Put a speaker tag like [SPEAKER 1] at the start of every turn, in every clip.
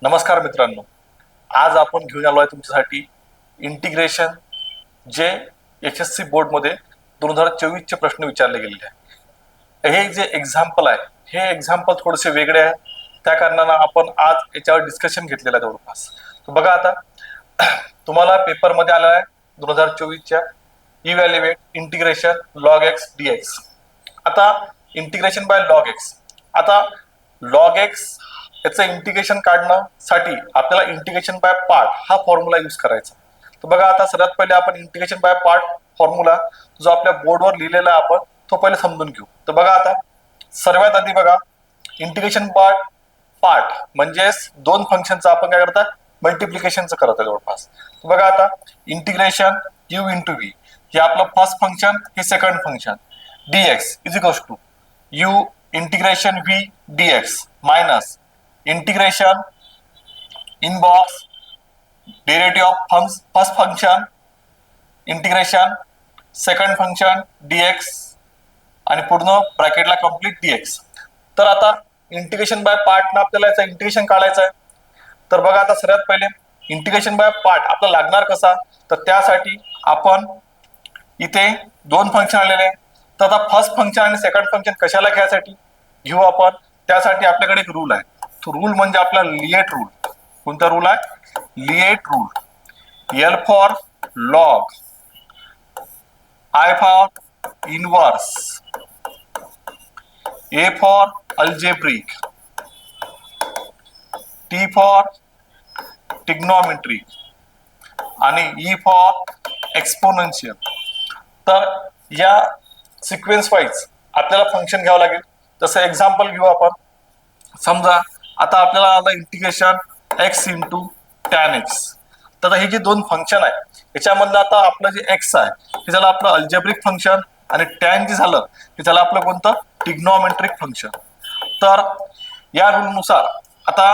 [SPEAKER 1] नमस्कार मित्रांनो, आज आपण घेऊन आलो आहे तुमच्यासाठी इंटिग्रेशन जे HSC बोर्डमध्ये 2024चे प्रश्न विचारले गेलेले आहे. हे जे एक्झाम्पल आहे हे एक्झाम्पल थोडेसे वेगळे आहे, त्या कारणानं आपण आज याच्यावर डिस्कशन घेतलेलं आहे जवळपास. तर बघा आता तुम्हाला पेपरमध्ये आलं आहे 2024च्या evaluate integration log x dx. आता इंटिग्रेशन बाय लॉग एक्स, आता लॉग एक्स याचं इंटिग्रेशन काढण्यासाठी आपल्याला इंटिग्रेशन बाय पार्ट हा फॉर्म्युला यूज करायचा. तर बघा आता सर्वात पहिले आपण इंटिग्रेशन बाय पार्ट फॉर्म्युला जो आपल्या बोर्डवर लिहिलेला आहे आपण तो पहिले समजून घेऊ. तर बघा आता सर्वात आधी बघा इंटिग्रेशन बाय पार्ट म्हणजेच दोन फंक्शनचं आपण काय करता मल्टिप्लिकेशनचं करत आहे जवळपास. तर बघा आता इंटिग्रेशन u इंटू व्ही हे आपलं फर्स्ट फंक्शन, हे second function dx is equals to u integration v dx minus integration in bracket derivative of first function integration second function dx आणि पूर्ण ब्रॅकेटला कंप्लीट dx. तर आता इंटिग्रेशन बाय पार्ट ना आपल्याला याचं इंटिग्रेशन काढायचं आहे. तर बघा आता सर्वात पहिले इंटिग्रेशन बाय पार्ट आपल्याला लागणार कसा, तर त्यासाठी आपण इथे दोन फंक्शन आलेले. तर आता फर्स्ट फंक्शन आणि सेकंड फंक्शन कशाला घ्यायसाठी घेऊ आपण, त्यासाठी आपल्याकडे एक रूल आहे. तो रूल म्हणजे आपला लिएट रूल. कोणता रूल आहे? LIATE rule. L for log, I for inverse, A for algebraic, T for trigonometric आणि E फॉर एक्सपोनेन्शियल. तर या सिक्वेन्स वाईज आपल्याला फंक्शन घ्यावं लागेल. जसं एक्झाम्पल घेऊ आपण. समजा आता आपल्याला आलं integration x into tan x. तर हे जे दोन फंक्शन आहे याच्यामधलं आता आपलं जे x आहे हे झालं आपलं अल्जेब्रिक फंक्शन आणि टॅन जे झालं हे झालं आपलं कोणतं ट्रिग्नोमेट्रिक फंक्शन. तर या रूलनुसार आता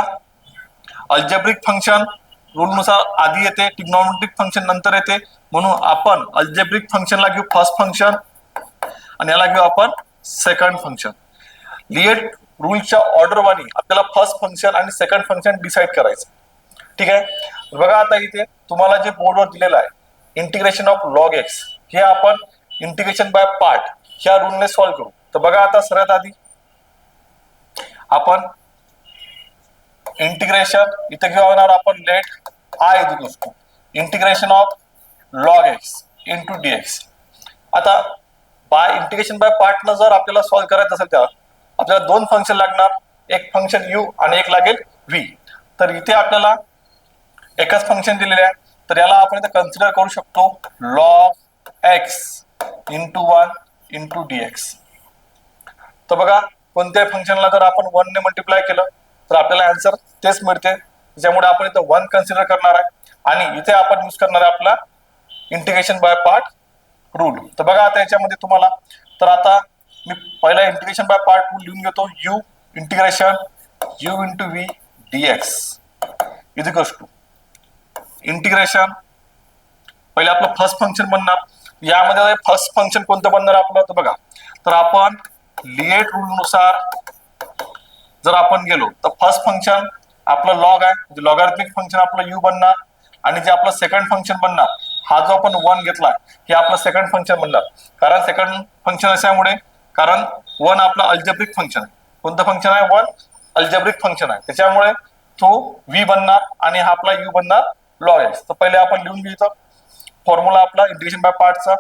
[SPEAKER 1] अल्जेब्रिक फंक्शन रूलनुसार आधी येते, ट्रिग्नोमेट्रिक फंक्शन नंतर येते, म्हणून आपण अल्जेब्रिक फंक्शनला घेऊ फर्स्ट फंक्शन आणि याला घेऊ आपण सेकंड फंक्शन. लिएट रूलच्या ऑर्डर वाणी आपल्याला फर्स्ट फंक्शन आणि सेकंड फंक्शन डिसाइड करायचं. ठीक आहे. बघा आता इथे तुम्हाला जे बोर्डवर दिलेलं आहे इंटिग्रेशन ऑफ लॉग एक्स हे आपण इंटिग्रेशन बाय पार्ट ह्या रूलने सॉल्व्ह करू. तर बघा आता सर्वात आधी आपण इंटिग्रेशन इथे घेणार आपण let I is to integration of log x into dx. आता बाय इंटिग्रेशन बाय पार्ट न जर आपल्याला सॉल्व्ह करायचं असेल तर आपल्याला दोन फंक्शन लागणार, एक फंक्शन u आणि एक लागेल v. तर इथे आपल्याला एकच फंक्शन दिलेले आहे, तर याला आपण इथे कन्सिडर करू शकतो log x into one into dx. तर बघा कोणत्याही फंक्शनला जर आपण वन ने मल्टिप्लाय केलं तर आपल्याला आन्सर तेच मिळते, त्याच्यामुळे आपण इथं वन कन्सिडर करणार आहे आणि इथे आपण यूज करणार आहे आपला इंटिग्रेशन बाय पार्ट रूल. तर बघा आता याच्यामध्ये तुम्हाला, तर आता मी पहिला इंटिग्रेशन बाय पार्ट रूल लिहून घेतो. u integration u into v dx is equals to integration पहिले आपलं फर्स्ट फंक्शन बनणार. यामध्ये फर्स्ट फंक्शन कोणतं बनणार आपलं, तर बघा तर आपण लिएट रूल नुसार जर आपण गेलो तर फर्स्ट फंक्शन आपलं लॉग आहे, लॉगॅरिथमिक फंक्शन आपलं u बनणार आणि जे आपलं सेकंड फंक्शन बनणार हा जो आपण वन घेतला हे आपलं सेकंड फंक्शन बनणार. कारण सेकंड फंक्शन अशामुळे कारण वन आपला अल्जेब्रिक फंक्शन आहे. कोणतं फंक्शन आहे? वन अल्जेब्रिक फंक्शन आहे, त्याच्यामुळे तो v बनणार आणि हा आपला u बनणार लॉग एक्स. तर पहिले आपण लिहून घेऊ फॉर्म्युला आपला इंटिग्रेशन बाय पार्टचा.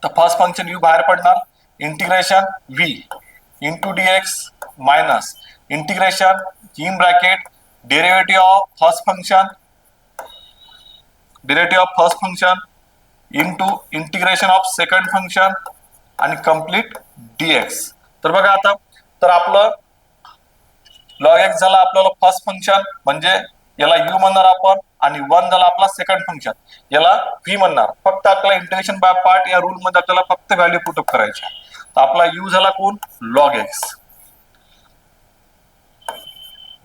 [SPEAKER 1] तर फर्स्ट फंक्शन u बाहेर पडणार integration v into dx minus integration in bracket derivative of first function into integration of second function आणि कंप्लीट डीएक्स. तर बघा आता तर आपलं लॉग एक्स झाला आपल्याला फर्स्ट फंक्शन म्हणजे याला u म्हणणार आपण आणि वन झाला आपला सेकंड फंक्शन याला v म्हणणार. फक्त आपल्याला इंटिग्रेशन बाय पार्ट या रूल मध्ये आपल्याला फक्त व्हॅल्यू पुट अप करायची आहे. तर आपला u झाला कोण? Log x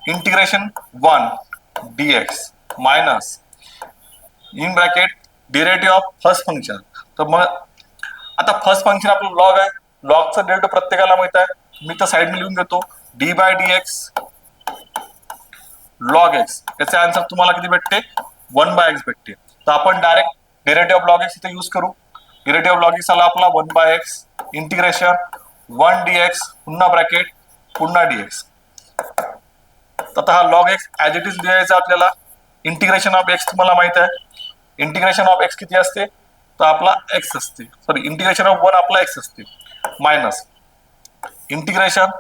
[SPEAKER 1] integration one dx minus in bracket derivative of first function. तर मग आता फर्स्ट फंक्शन आपलं लॉग आहे, लॉगचा डेरिव्हेटिव्ह प्रत्येकाला माहित आहे, मी तर साइडने लिहून घेतो d by dx log x, याचे आन्सर तुम्हाला किती भेटते 1/x भेटते. तर आपण direct derivative of log x इथे यूज करू. डेरिव्हेटिव्ह ऑफ लॉग एक्स आला आपला 1/x इंटिग्रेशन 1 dx पुन्हा ब्रॅकेट पुन्हा dx. आता हा log x as it is लिहायचा आपल्याला. इंटिग्रेशन ऑफ एक्स तुम्हाला माहित आहे, इंटिग्रेशन ऑफ एक्स किती असते तर आपला एक्स असते, सॉरी इंटिग्रेशन ऑफ 1 आपला एक्स असते, मायनस इंटिग्रेशन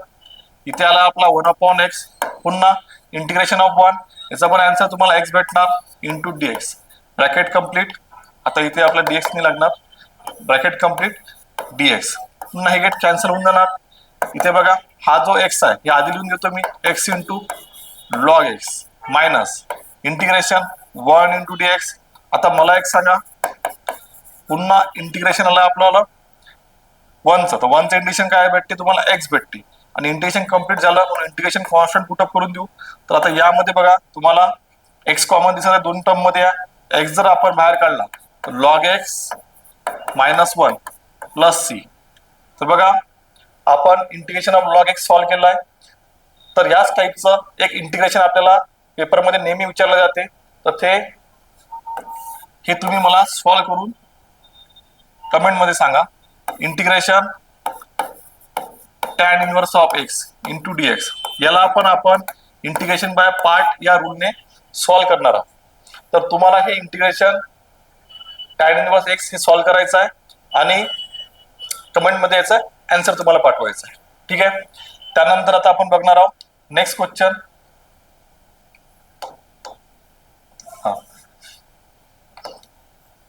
[SPEAKER 1] इथे आला आपला 1/x पुन्हा इंटिग्रेशन ऑफ 1, याचा पण आन्सर तुम्हाला एक्स भेटणार इंटू dx. Bracket complete. आता इथे आपला dx नाही लागणार, ब्रॅकेट कम्प्लीट dx. पुन्हा हे गेट कॅन्सल होऊन जाणार. इथे बघा हा जो एक्स आहे हे आधी लिहून देतो मी, x into log x minus integration 1 into dx. आता मला एक सांगा, पुन्हा इंटिग्रेशन आलं आपल्याला 1चं, तर 1चं इंटिग्रेशन काय भेटते तुम्हाला एक्स भेटते, आणि इंटिग्रेशन कम्प्लीट झालं म्हणून इंटिग्रेशन कॉन्स्टंट पुटअप करून देऊ. तर आता यामध्ये बघा तुम्हाला एक्स कॉमन दिसत आहे, दोन टर्म मध्ये आहे. एक्स जर आपण बाहेर काढला तर लॉग एक्स -1 प्लस सी. तर बघा आपण integration of log x solve केलं आहे. तर याच टाईपचं एक इंटिग्रेशन आपल्याला पेपरमध्ये नेहमी विचारलं जाते, तर हे तुम्ही मला सॉल्व्ह करून कमेंट मध्ये सांगा. Integration tan inverse of x into dx, याला आपण इंटिग्रेशन बाय पार्ट या रूलने सॉल्व्ह करणार आहोत. तर तुम्हाला हे इंटिग्रेशन tan इनवर्स एक्स हे सॉल्व्ह करायचं आहे आणि कमेंट मध्ये याचा आन्सर तुम्हाला पाठवायचा आहे. ठीक आहे. त्यानंतर आता आपण बघणार आहोत नेक्स्ट क्वेश्चन. हा,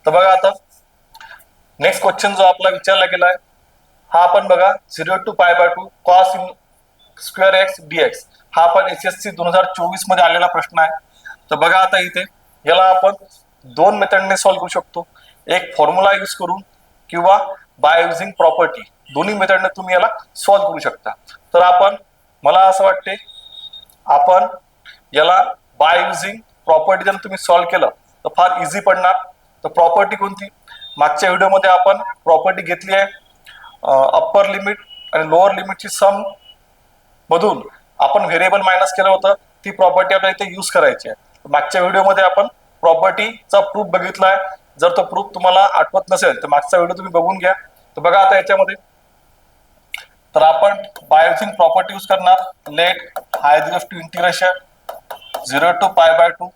[SPEAKER 1] तर बघा आता नेक्स्ट क्वेश्चन जो आपला विचारला गेला आहे हा आपण बघा 0 to π/2 cos square x dx, हा आपण HSC 2024 मध्ये आलेला प्रश्न आहे. तर बघा आता इथे याला आपण दोन मेथडने सॉल्व्ह करू शकतो, एक फॉर्म्युला यूज करून किंवा बाय युझिंग प्रॉपर्टी. दोन्ही मेथडने तुम्ही याला सॉल्व्ह करू शकता. तर मला असं वाटते आपण याला बाय युझिंग प्रॉपर्टी जर तुम्ही सॉल्व्ह केलं तर फार इझी पडणार. तर प्रॉपर्टी कोणती, मागच्या व्हिडिओमध्ये आपण प्रॉपर्टी घेतली आहे अप्पर लिमिट आणि लोअर लिमिटची सम मधून आपण व्हेरिएबल मायनस केलं होतं, ती प्रॉपर्टी आपल्याला इथे यूज करायची आहे. मागच्या व्हिडिओमध्ये आपण प्रॉपर्टीचा प्रूफ बघितला आहे. जर तो प्रूफ तुम्हाला आठवत नसेल तर मागचा व्हिडिओ तुम्ही बघून घ्या. तर बघा आता याच्यामध्ये तर आपण बाय युझिंग प्रॉपर्टी यूज करणार. Let I is to integration 0 to π/2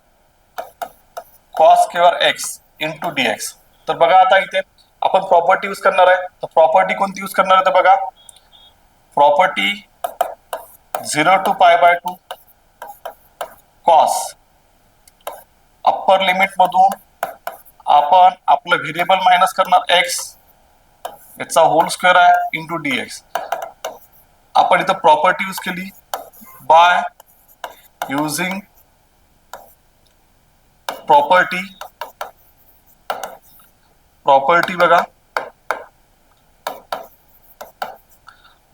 [SPEAKER 1] cos square x into dx. तर बघा आता इथे आपण प्रॉपर्टी यूज करणार आहे. तर प्रॉपर्टी कोणती यूज करणार आहे तर बघा property 0 to π/2 cos upper limit मधून आपण आपलं व्हेरिएबल मायनस करणार एक्स, याचा होल स्क्वेअर आहे इंटू dx. आपण इथं प्रॉपर्टी यूज केली बाय युझिंग प्रॉपर्टी बघा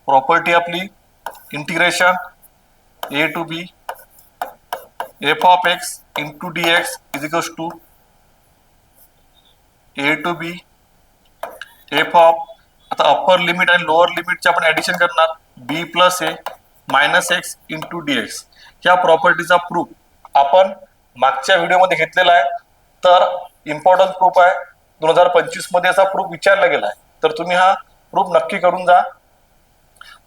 [SPEAKER 1] प्रॉपर्टी आपली integration a to b f of x into dx is equals to a to b f of, आता अप्पर लिमिट आणि लोअर लिमिटचे आपण ऍडिशन करणार b plus a minus x into dx. ह्या प्रॉपर्टीचा proof आपण मागच्या व्हिडिओमध्ये घेतलेला आहे. तर इम्पॉर्टंट प्रूफ आहे, 2025 मध्ये याचा प्रूफ विचारला गेला आहे. तर तुम्ही हा प्रूफ नक्की करून जा.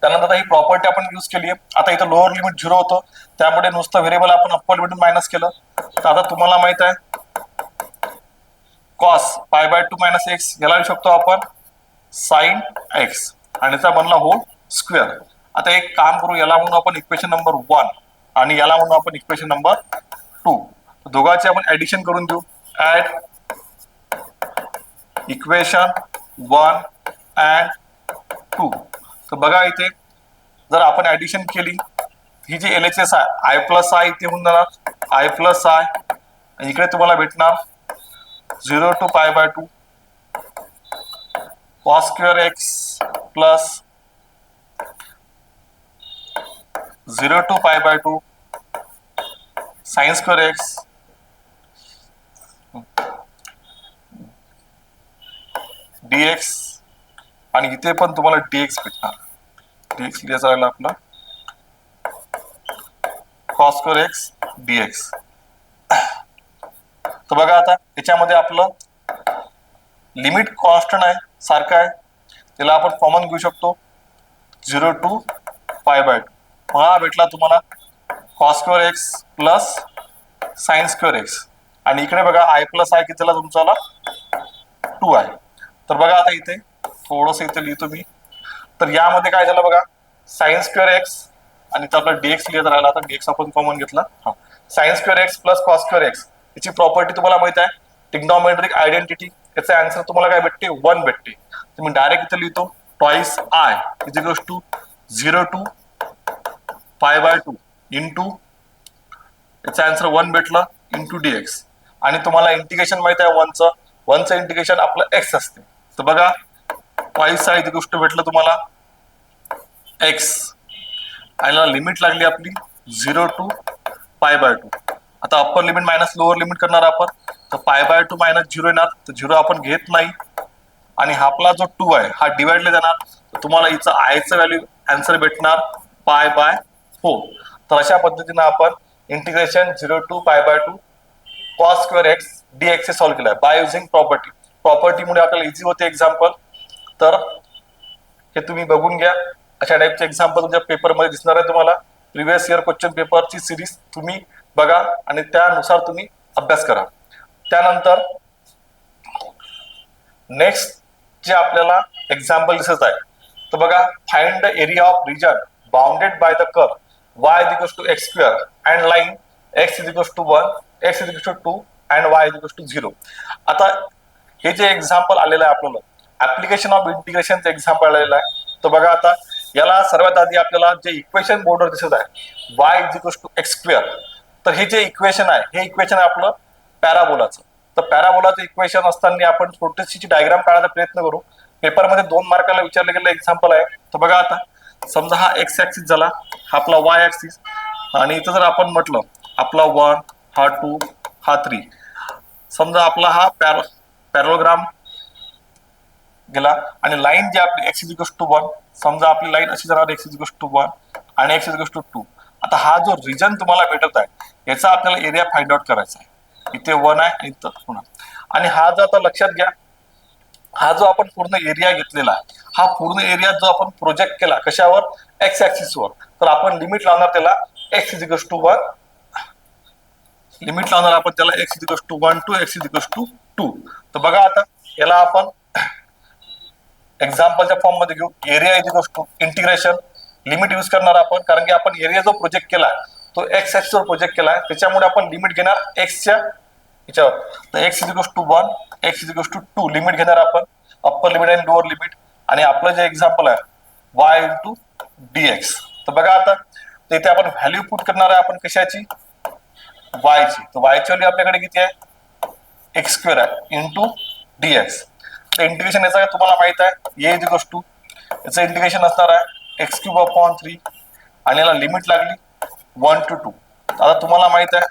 [SPEAKER 1] त्यानंतर ही प्रॉपर्टी आपण यूज केली आहे. आता इथं लोअर लिमिट 0 होतं, त्यामुळे नुसतं व्हेरिएबल आपण अप्पर लिमिट मायनस केलं. तर आता तुम्हाला माहित आहे कॉस π/2 मायनस एक्स, याला लिहू शकतो आपण साइन एक्स आणि याचा बनला होल स्क्वेअर. आता एक काम करू, याला म्हणून आपण इक्वेशन नंबर 1 आणि याला म्हणून आपण इक्वेशन नंबर 2. दोघांचे आपण ऍडिशन करून देऊ. Add equation 1 and 2. तर बघा इथे जर आपण ऍडिशन केली, ही जी LHS आहे i प्लस आय इथे होऊन जाणार i प्लस आय, आणि इकडे तुम्हाला भेटणार 0 to π/2 cos square x plus 0 to π/2 sin square x dx, आणि इथे पण तुम्हाला dx भेटणार. dx लिहायचा राहिला आपला cos स्क्वेअर एक्स dx. तर बघा आता याच्यामध्ये आपलं लिमिट कॉन्स्टंट आहे, सारखं आहे, त्याला आपण कॉमन घेऊ शकतो 0 to π/2. हा भेटला तुम्हाला cos square x plus sine square x. आणि इकडे बघा i प्लस आय कितीला तुमचा 2 आहे. तर बघा आता इथे थोडस इथे लिहितो मी. तर यामध्ये काय झालं बघा, साइन स्क्वेअर एक्स आणि तर आपला dx लिहित राहिला. आता dx आपण कॉमन घेतला. हा, sine square x plus cos square x याची प्रॉपर्टी तुम्हाला माहित आहे, ट्रिग्नोमेट्रिक आयडेंटिटी. याचा आन्सर तुम्हाला काय भेटते, 1 भेटते. तर मी डायरेक्ट इथे लिहितो twice I is equals to 0 to π/2 into याचा आन्सर 1 भेटला इंटू dx. आणि तुम्हाला इंटिग्रेशन माहित आहे 1चं इंटिग्रेशन आपलं x असते. तर बघा ट्वाइस आय इज गोष्ट भेटलं तुम्हाला x आणि लिमिट लागली आपली 0 to π/2. आता upper limit minus lower limit करणार आपण. तर π/2 मायनस 0 येणार, तर 0 आपण घेत नाही. आणि आपला जो 2 आहे हा डिवाइडला जाणार, तर तुम्हाला इथं आयचं व्हॅल्यू आन्सर भेटणार π/4. तर अशा पद्धतीने आपण integration 0 to π/2 cos square x dx हे सॉल्व्ह केलं बाय युझिंग प्रॉपर्टीमुळे आपल्याला इझी होते एक्झाम्पल. तर हे तुम्ही बघून घ्या. अशा टाईपचे एक्झाम्पल तुमच्या पेपरमध्ये दिसणार आहे. तुम्हाला प्रिव्हियस इयर क्वेश्चन पेपरची सिरीज तुम्ही बघा आणि त्यानुसार तुम्ही अभ्यास करा. त्यानंतर नेक्स्ट जे आपल्याला एक्झाम्पल दिसत आहे, तर बघा find the area of region bounded by the curve y is equals to x square and line x is equals to 1, x is equals to 2 and y is equals to 0. आता हे जे example आलेलं आहे आपल्याला application of इंटिग्रेशनचं example आलेलं आहे. तर बघा आता याला सर्वात आधी आपल्याला जे इक्वेशन बोर्डवर दिसत आहे y is equals to x square, तर हे जे इक्वेशन आहे हे इक्वेशन आहे आपलं पॅराबोलाचं. तर पॅराबोलाचं इक्वेशन असताना आपण छोटीशी डायग्राम काढायचा प्रयत्न करू. पेपरमध्ये 2 मार्काला विचारलं गेलेलं एक्झाम्पल आहे. तर बघा आता समजा हा एक्स ऍक्सिस झाला, हा आपला वाय ऍक्सिस, आणि इथं जर आपण म्हटलं आपला 1 हा 2 हा 3, समजा आपला हा पॅरोग्राम गेला आणि लाईन जी आपली x इक्वल्स टू 1, समजा आपली लाईन अशी जाणार x इक्वल्स टू 1 आणि x इक्वल्स टू 2. आता हा जो रिजन तुम्हाला भेटत आहे याचा आपल्याला एरिया फाइंड आउट करायचा आहे. इथे 1 आहे आणि इथं 2. आणि हा जो आता लक्षात घ्या, हा जो आपण पूर्ण एरिया घेतलेला आहे, हा पूर्ण एरिया जो आपण प्रोजेक्ट केला कशावर, एक्स ऍक्सिसवर, तर आपण लिमिट लावणार त्याला x is equals to 1, limit लावणार आपण त्याला x इज इक्वल्स टू 1 टू x इज इक्वल्स टू 2. तर बघा आता याला आपण एक्झाम्पलच्या फॉर्म मध्ये घेऊ. Area is equals to integration limit use करणार आपण, कारण की आपण एरिया जो प्रोजेक्ट केला तो एक्स ऍक्सिसवर प्रोजेक्ट केला आहे, त्याच्यामुळे आपण लिमिट घेणार एक्सच्या याच्यावर. तर x is equals to 1, x is equals to 2 limit घेणार आपण, अप्पर लिमिट आणि लोअर लिमिट. आणि आपलं जे एक्झाम्पल आहे y इंटू dx. तर बघा आता इथे आपण व्हॅल्यू पुट करणार आहे आपण कशाची, y ची. तर y ची व्हॅल्यू आपल्याकडे किती आहे, x स्क्वेअर आहे इंटू dx. तर इंटिग्रेशन याचा तुम्हाला माहित आहे a इज इक्वल्स टू, याचं इंटिग्रेशन असणार आहे x क्यूब अपॉन 3 आणि याला लिमिट लागली 1 to 2. आता तुम्हाला माहित आहे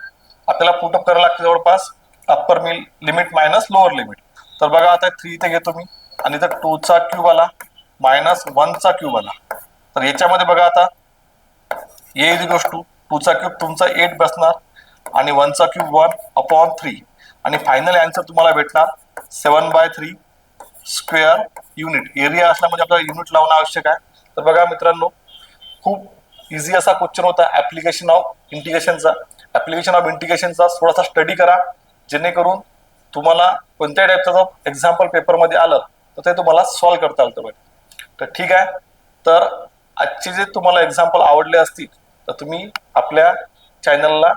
[SPEAKER 1] आपल्याला पुटअप करायला लागते जवळपास upper limit minus lower limit. तर बघा आता 3 इथे घेतो मी आणि इथं 2 चा क्यूब आला मायनस 1 चा क्यूब आला. तर याच्यामध्ये बघा आता a इज इक्वल्स टू 2 चा क्यूब तुमचा 8 बसणार आणि 1 चा क्यूब 1 अपॉन 3 आणि फायनल आन्सर तुम्हाला भेटणार 7/3 स्क्वेअर युनिट. एरिया असल्यामुळे आपल्याला युनिट लावणं आवश्यक आहे. तर बघा मित्रांनो, खूप इझी असा क्वेश्चन होता ऍप्लिकेशन ऑफ इंटिग्रेशनचा. ऍप्लिकेशन ऑफ इंटिग्रेशनचा थोडासा स्टडी करा, जेणेकरून तुम्हाला कोणत्याही टाईपचा जर एक्झाम्पल पेपरमध्ये आलं तर ते तुम्हाला सॉल्व्ह करता आलं पाहिजे. तर ठीक आहे, तर आजचे जे तुम्हाला एक्झाम्पल आवडले असतील तर तुम्ही आपल्या चॅनलला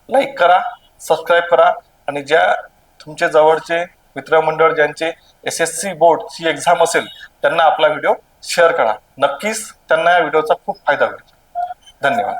[SPEAKER 1] लाईक करा, सबस्क्राईब करा आणि ज्या तुमचे जवळचे मित्रमंडळ ज्यांचे SSC बोर्डची एक्झाम असेल त्यांना आपला व्हिडिओ शेअर करा. नक्कीच त्यांना या व्हिडिओचा खूप फायदा होईल. धन्यवाद.